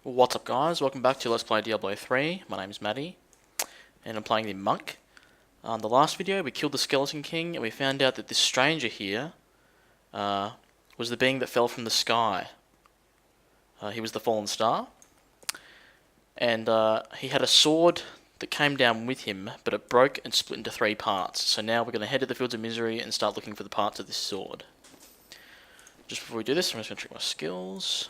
What's up guys, welcome back to Let's Play Diablo 3. My name is Mattee, and I'm playing the monk. In the last video we killed the Skeleton King and we found out that this stranger here was the being that fell from the sky. He was the fallen star, and he had a sword that came down with him, but it broke and split into 3 parts. So now we're going to head to the Fields of Misery and start looking for the parts of this sword. Just before we do this, I'm just going to check my skills.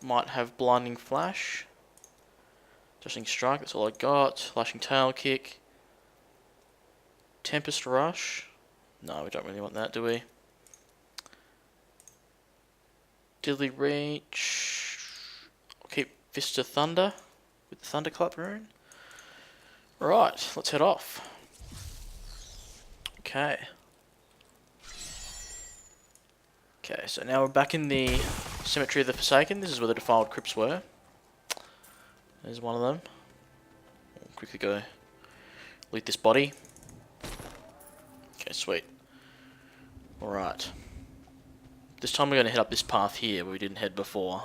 Might have blinding flash, adjusting strike, that's all I got. Lashing tail kick, tempest rush, no we don't really want that, do we? Deadly reach, I'll keep fist of thunder with the thunderclap rune. Right, let's head off. Okay, so now we're back in the Cemetery of the Forsaken. This is where the defiled crypts were. There's one of them. I'll quickly go loot this body. Okay, sweet. Alright. This time we're going to head up this path here where we didn't head before.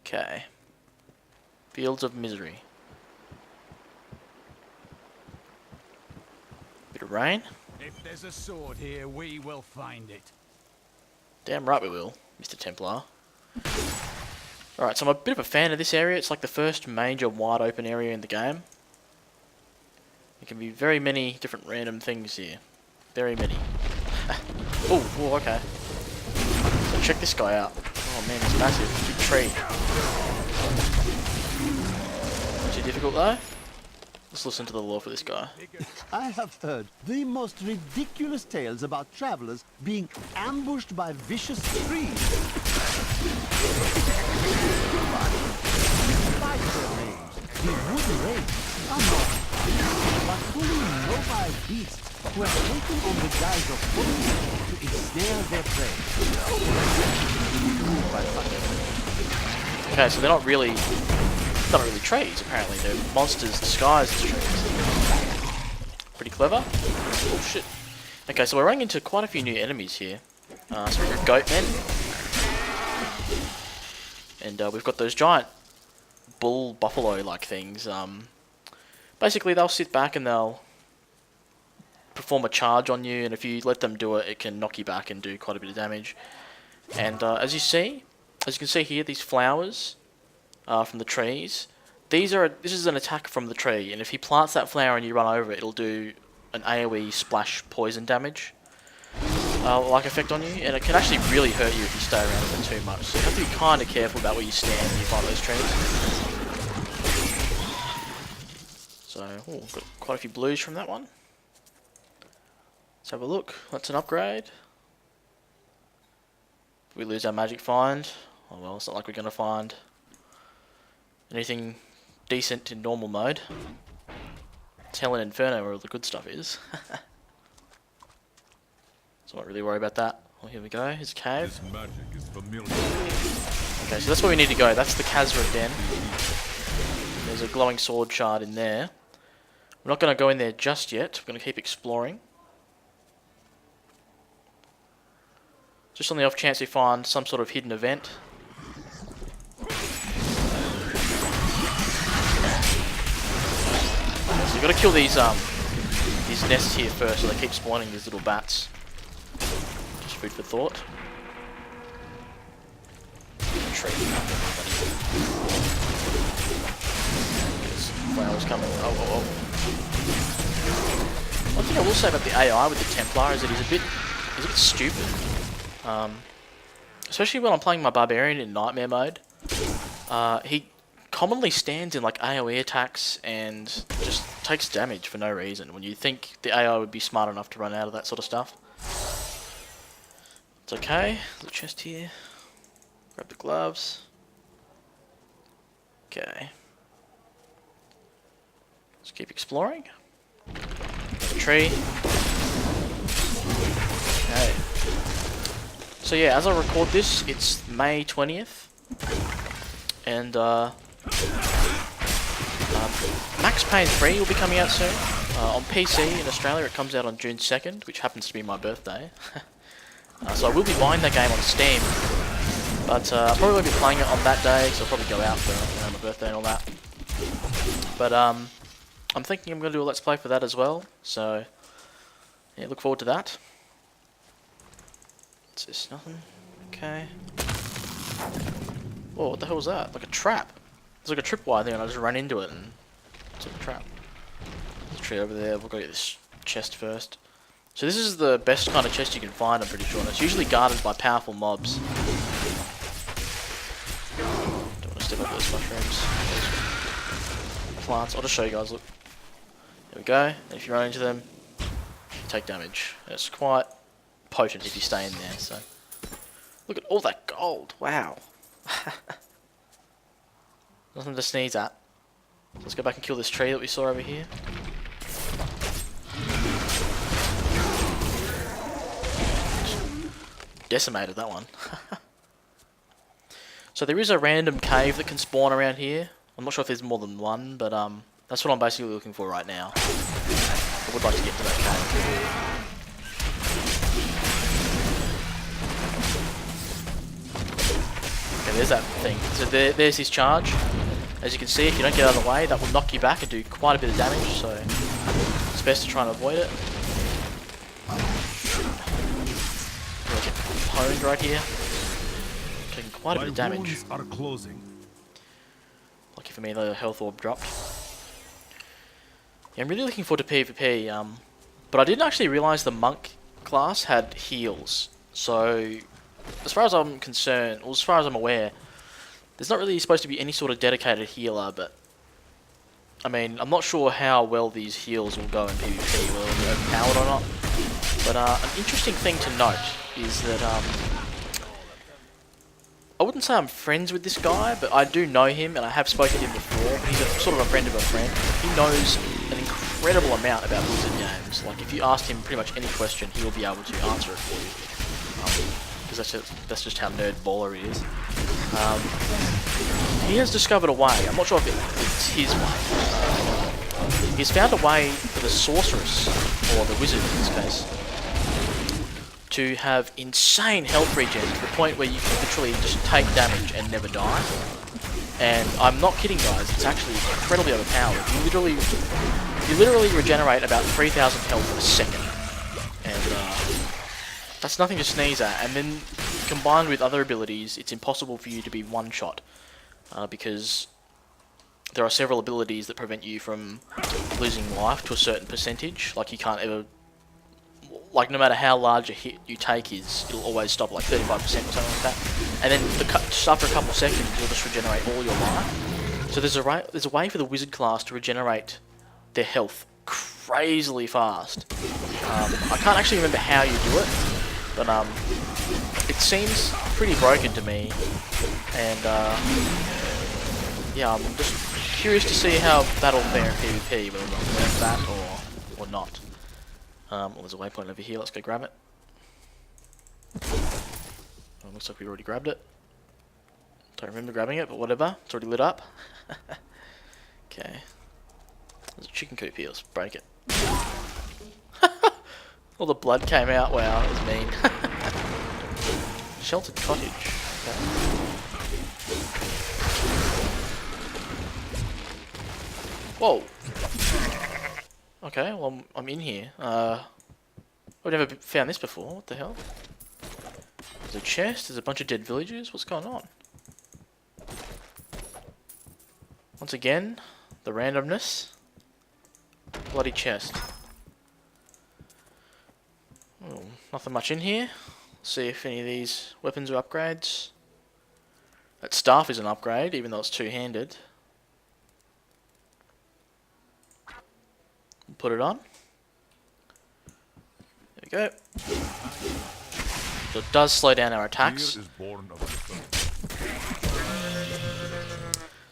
Okay. Fields of Misery. Bit of rain. If there's a sword here, we will find it. Damn right we will, Mr. Templar. Alright, so I'm a bit of a fan of this area. It's like the first major wide open area in the game. There can be very many different random things here. Very many. Oh, okay. So check this guy out. Oh man, he's massive. Big tree. Not too difficult though. Let's listen to the lore for this guy. I have heard the most ridiculous tales about travelers being ambushed by vicious trees. Despite their names, the wooden raids are not, but fully mobile beasts who have taken on the guise of foes to ensnare their prey. Okay, so they're not really trees, apparently. They're monsters disguised as trees. Pretty clever. Oh shit. Okay, so we're running into quite a few new enemies here. So we've got goatmen. And we've got those giant bull buffalo-like things. Basically, they'll sit back and they'll perform a charge on you, and if you let them do it, it can knock you back and do quite a bit of damage. And as you can see here, these flowers from the trees. This is an attack from the tree, and if he plants that flower and you run over it, it'll do an AoE splash poison damage like effect on you, and it can actually really hurt you if you stay around with it too much. So you have to be kind of careful about where you stand when you find those trees. So, got quite a few blues from that one. Let's have a look. That's an upgrade. We lose our magic find. Oh well, it's not like we're going to find anything decent in normal mode. It's Hell and Inferno where all the good stuff is. So I won't really worry about that. Well, here we go. Here's a cave. This magic is familiar. Okay, so that's where we need to go. That's the Khazra Den. There's a glowing sword shard in there. We're not going to go in there just yet. We're going to keep exploring. Just on the off chance we find some sort of hidden event. So you've got to kill these nests here first, so they keep spawning these little bats. Just food for thought. There's flowers coming. Oh. One thing I will say about the AI with the Templar is that he's a bit stupid. Especially when I'm playing my Barbarian in Nightmare mode. He commonly stands in like AoE attacks and just takes damage for no reason when you think the AI would be smart enough to run out of that sort of stuff. It's okay. There's a chest here. Grab the gloves. Okay. Let's keep exploring. The tree. Okay. So yeah, as I record this, it's May 20th. And Max Payne 3 will be coming out soon. On PC in Australia, it comes out on June 2nd, which happens to be my birthday. So I will be buying that game on Steam, but I'll probably be playing it on that day, so I'll probably go out for my birthday and all that. But I'm thinking I'm going to do a Let's Play for that as well, so yeah, look forward to that. What's this? Nothing? Okay. Oh, what the hell was that? Like a trap. It's like a tripwire thing and I just ran into it and it's like a trap. There's a tree over there, we'll go get this chest first. So this is the best kind of chest you can find, I'm pretty sure, and it's usually guarded by powerful mobs. Don't want to step up those mushrooms. Those plants. I'll just show you guys, look. There we go, and if you run into them, you take damage. And it's quite potent if you stay in there, so. Look at all that gold, wow. Nothing to sneeze at. So let's go back and kill this tree that we saw over here. Decimated that one. So there is a random cave that can spawn around here. I'm not sure if there's more than one, but that's what I'm basically looking for right now. I would like to get to that cave. Okay, there's that thing. So there's his charge. As you can see, if you don't get out of the way, that will knock you back and do quite a bit of damage, so it's best to try and avoid it. Honed right here. Taking quite a bit of damage. Are closing. Lucky for me, the health orb dropped. Yeah, I'm really looking forward to PvP, but I didn't actually realise the monk class had heals. So, as far as I'm concerned, or as far as I'm aware, there's not really supposed to be any sort of dedicated healer, but I mean, I'm not sure how well these heals will go in PvP, whether they're overpowered or not. But an interesting thing to note is that I wouldn't say I'm friends with this guy, but I do know him and I have spoken to him before. He's sort of a friend of a friend. He knows an incredible amount about Blizzard games. Like if you ask him pretty much any question, he will be able to answer it for you. Because that's just how nerd baller he is. He has discovered a way. I'm not sure if it's his way. He's found a way for the sorceress, or the wizard in this case, to have insane health regen to the point where you can literally just take damage and never die. And I'm not kidding, guys. It's actually incredibly overpowered. You literally regenerate about 3,000 health a second, and that's nothing to sneeze at. And then combined with other abilities, it's impossible for you to be one-shot because there are several abilities that prevent you from losing life to a certain percentage. Like you can't ever. Like, no matter how large a hit you take it'll always stop like 35% or something like that. And then just after a couple of seconds, you'll just regenerate all your life. So there's a way for the wizard class to regenerate their health crazily fast. I can't actually remember how you do it, but it seems pretty broken to me. And yeah, I'm just curious to see how that'll fare in PvP, whether I'll learn that or not. Well, there's a waypoint over here, let's go grab it. Oh, looks like we already grabbed it. Don't remember grabbing it, but whatever, it's already lit up. Okay. There's a chicken coop here, let's break it. All the blood came out, wow, that was mean. Sheltered cottage. Okay. Whoa! Okay, well I'm in here. I've never found this before, what the hell? There's a chest, there's a bunch of dead villagers, what's going on? Once again, the randomness. Bloody chest. Oh, nothing much in here. Let's see if any of these weapons are upgrades. That staff is an upgrade, even though it's two-handed. Put it on. There we go. So it does slow down our attacks.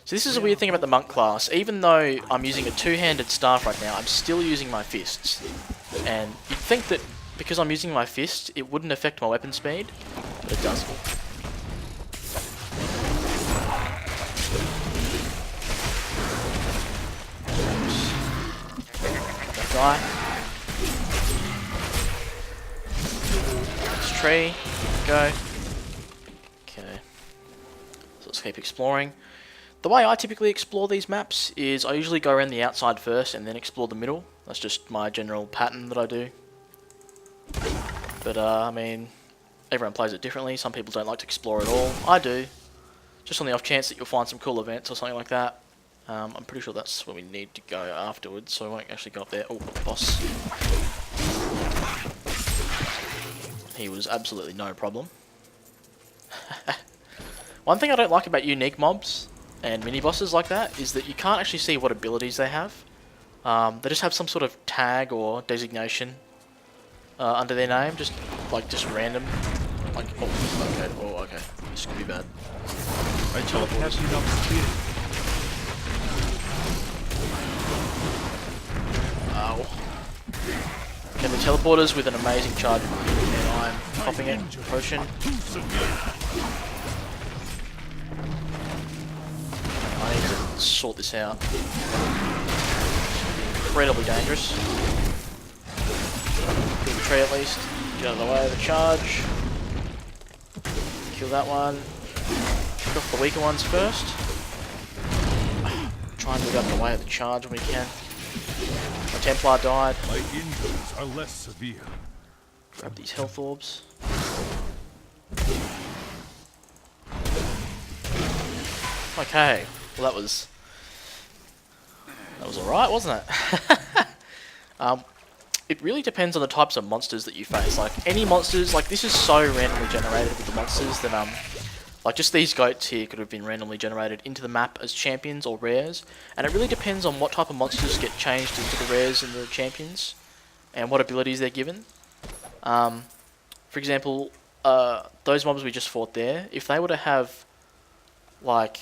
So this is a weird thing about the monk class. Even though I'm using a two-handed staff right now, I'm still using my fists. And you'd think that because I'm using my fist, it wouldn't affect my weapon speed, but it does. die. This tree. Go. Okay. So let's keep exploring. The way I typically explore these maps is I usually go around the outside first and then explore the middle. That's just my general pattern that I do. But I mean, everyone plays it differently. Some people don't like to explore at all. I do. Just on the off chance that you'll find some cool events or something like that. I'm pretty sure that's where we need to go afterwards, so I won't actually go up there. Oh, boss. He was absolutely no problem. One thing I don't like about unique mobs and mini-bosses like that is that you can't actually see what abilities they have. They just have some sort of tag or designation under their name, just random. Like, oh, okay, this could be bad. Right, teleporters. Ow. Okay, the teleporters with an amazing charge, and I'm popping it. Potion. I need to sort this out. Incredibly dangerous. Kill the tree at least. Get out of the way of the charge. Kill that one. Kill off the weaker ones first. Try and get out of the way of the charge when we can. My Templar died. My injuries are less severe. Grab these health orbs. Okay, well that was alright, wasn't it? It really depends on the types of monsters that you face. Like any monsters, like this is so randomly generated with the monsters that like just these goats here could have been randomly generated into the map as champions or rares, and it really depends on what type of monsters get changed into the rares and the champions, and what abilities they're given. For example, those mobs we just fought there, if they were to have like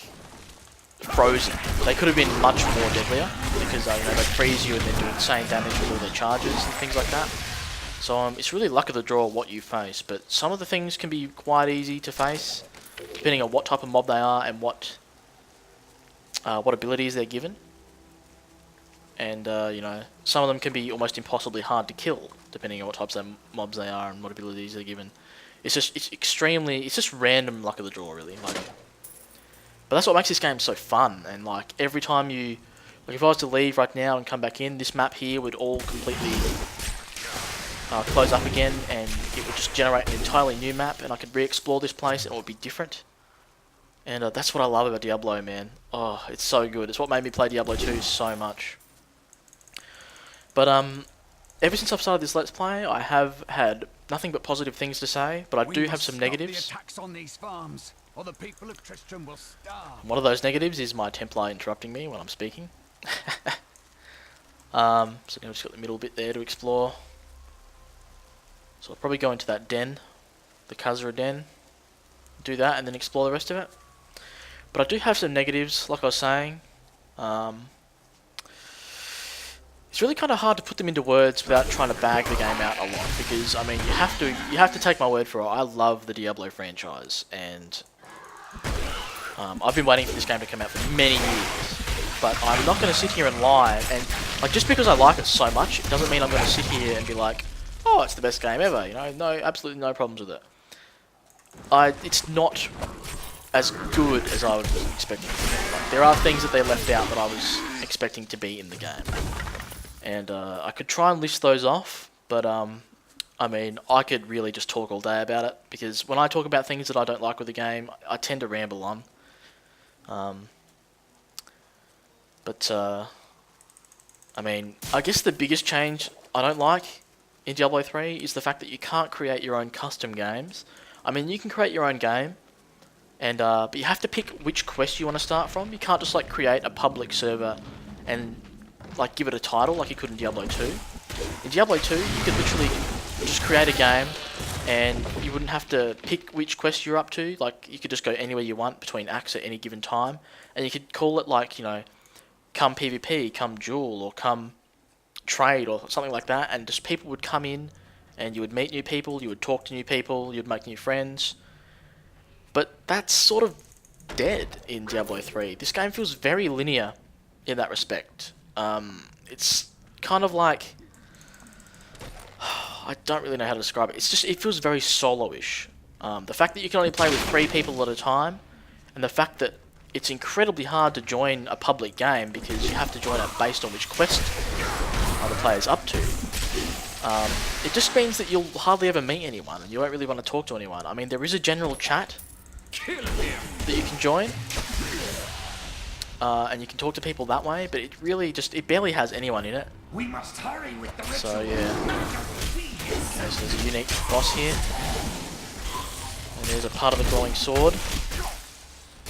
frozen, they could have been much more deadlier because you know, they freeze you and then do insane damage with all their charges and things like that. So it's really luck of the draw what you face, but some of the things can be quite easy to face depending on what type of mob they are and what abilities they're given. And you know, some of them can be almost impossibly hard to kill depending on what types of mobs they are and what abilities they're given. It's just random luck of the draw really. Like, but that's what makes this game so fun. And like every time you, like if I was to leave right now and come back in, this map here would all completely close up again, and it would just generate an entirely new map, and I could re-explore this place and it would be different. And that's what I love about Diablo, man. Oh, it's so good. It's what made me play Diablo 2 so much. But ever since I've started this Let's Play, I have had nothing but positive things to say, but I do have some negatives. The attacks on these farms, or the people of Tristram will starve. One of those negatives is my Templar interrupting me when I'm speaking. So I've just got the middle bit there to explore. So I'll probably go into that den, the Khazra den, do that and then explore the rest of it. But I do have some negatives, like I was saying. It's really kind of hard to put them into words without trying to bag the game out a lot, because I mean you have to take my word for it. I love the Diablo franchise, and I've been waiting for this game to come out for many years. But I'm not going to sit here and lie, and like just because I like it so much, it doesn't mean I'm going to sit here and be like, oh, it's the best game ever. You know, no, absolutely no problems with it. It's not as good as I was expecting. Like, there are things that they left out that I was expecting to be in the game, and I could try and list those off, but I mean, I could really just talk all day about it, because when I talk about things that I don't like with the game, I tend to ramble on. I mean, I guess the biggest change I don't like in Diablo 3 is the fact that you can't create your own custom games. I mean, you can create your own game, and but you have to pick which quest you want to start from. You can't just like create a public server and like give it a title like you could in Diablo 2. In Diablo 2, you could literally just create a game, and you wouldn't have to pick which quest you're up to. Like, you could just go anywhere you want between acts at any given time, and you could call it like, you know, come PvP, come duel, or come trade, or something like that, and just people would come in, and you would meet new people, you would talk to new people, you'd make new friends. But that's sort of dead in Diablo 3. This game feels very linear in that respect. It's kind of like I don't really know how to describe it. It's just, it feels very solo-ish. The fact that you can only play with 3 people at a time, and the fact that it's incredibly hard to join a public game because you have to join it based on which quest the player's up to. It just means that you'll hardly ever meet anyone, and you won't really want to talk to anyone. I mean, there is a general chat that you can join, and you can talk to people that way, but it really just, it barely has anyone in it. We must hurry with the So yeah. Okay, so there's a unique boss here. And there's a part of the glowing sword.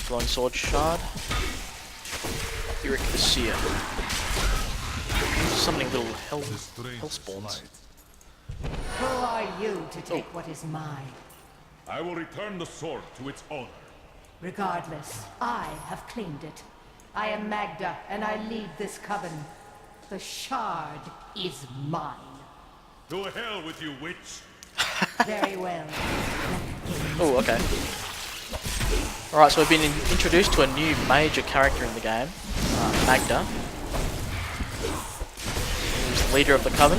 Glowing sword shard. Eric the Seer. Summoning little hell spawns. Who are you to take what is mine? I will return the sword to its owner. Regardless, I have claimed it. I am Magda, and I lead this coven. The shard is mine. To hell with you, witch! Very well. Oh, okay. Alright, so we've been introduced to a new major character in the game, Magda. Who's the leader of the coven,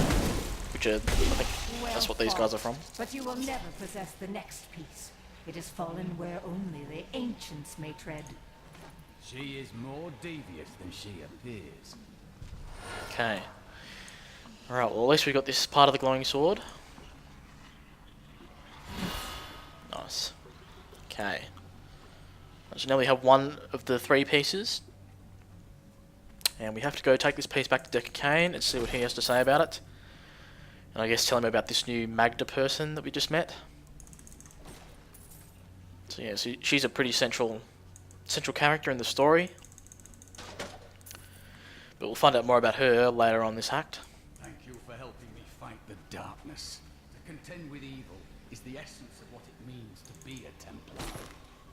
which are, I think that's what these guys are from. But you will never possess the next piece. It has fallen where only the ancients may tread. She is more devious than she appears. Okay. Alright, well at least we got this part of the glowing sword. Nice. Okay. So now we have one of the 3 pieces. And we have to go take this piece back to Decker Kane and see what he has to say about it. And I guess tell him about this new Magda person that we just met. So yeah, so she's a pretty central character in the story. But we'll find out more about her later on this act. Thank you for helping me fight the darkness. To contend with evil is the essence of what it means to be a Templar.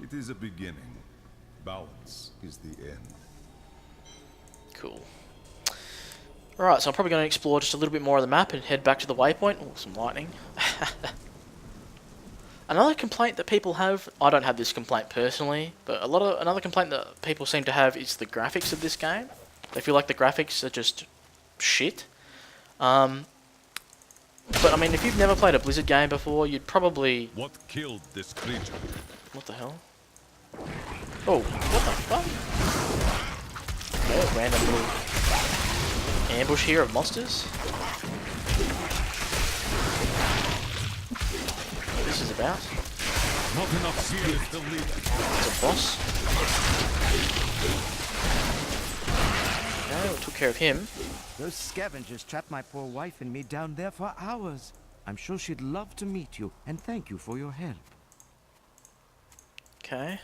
It is a beginning. Balance is the end. Cool. Alright, so I'm probably going to explore just a little bit more of the map and head back to the waypoint. Oh, some lightning. Another complaint that people have, I don't have this complaint personally, but another complaint that people seem to have is the graphics of this game. They feel like the graphics are just shit. But I mean, if you've never played a Blizzard game before, you'd probably... What killed this creature? What the hell? Oh, what the fuck? Okay, a random little ambush here of monsters. What this is about? Not enough spirit to lead. It's a boss. Okay, we took care of him. Those scavengers trapped my poor wife and me down there for hours. I'm sure she'd love to meet you, and thank you for your help. Okay.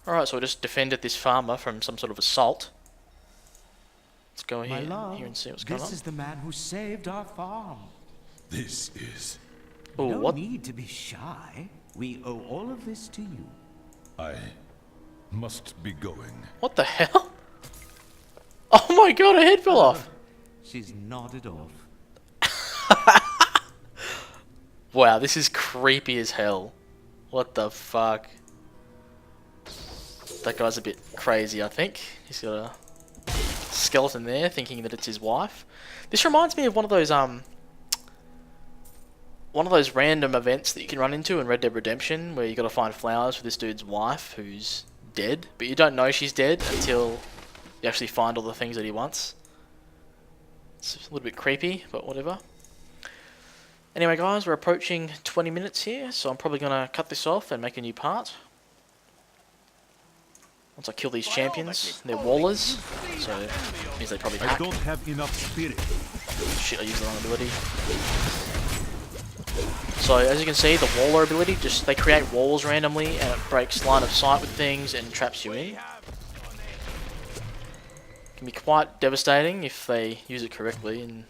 Alright, so we just defended this farmer from some sort of assault. Let's go My here love, and see what's going on. this is the man who saved our farm. This is... Oh, No what? need to be shy. We owe all of this to you. I must be going. What the hell? Oh my god, her head fell off! She's nodded off. Wow, this is creepy as hell. What the fuck? That guy's a bit crazy, I think. He's got a skeleton there, thinking that it's his wife. This reminds me of one of those random events that you can run into in Red Dead Redemption, where you got to find flowers for this dude's wife who's dead, but you don't know she's dead until you actually find all the things that he wants. It's a little bit creepy, but whatever. Anyway guys, we're approaching 20 minutes here, so I'm probably going to cut this off and make a new part. Once I kill these champions, they're wallers, so it means they probably hack. I don't have enough spirit. Shit, I used the wrong ability. So as you can see, the waller ability, just they create walls randomly and it breaks line of sight with things and traps you in. Can be quite devastating if they use it correctly, and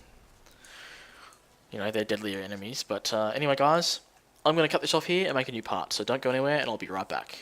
you know, they're deadlier enemies. But anyway guys, I'm going to cut this off here and make a new part, so don't go anywhere and I'll be right back.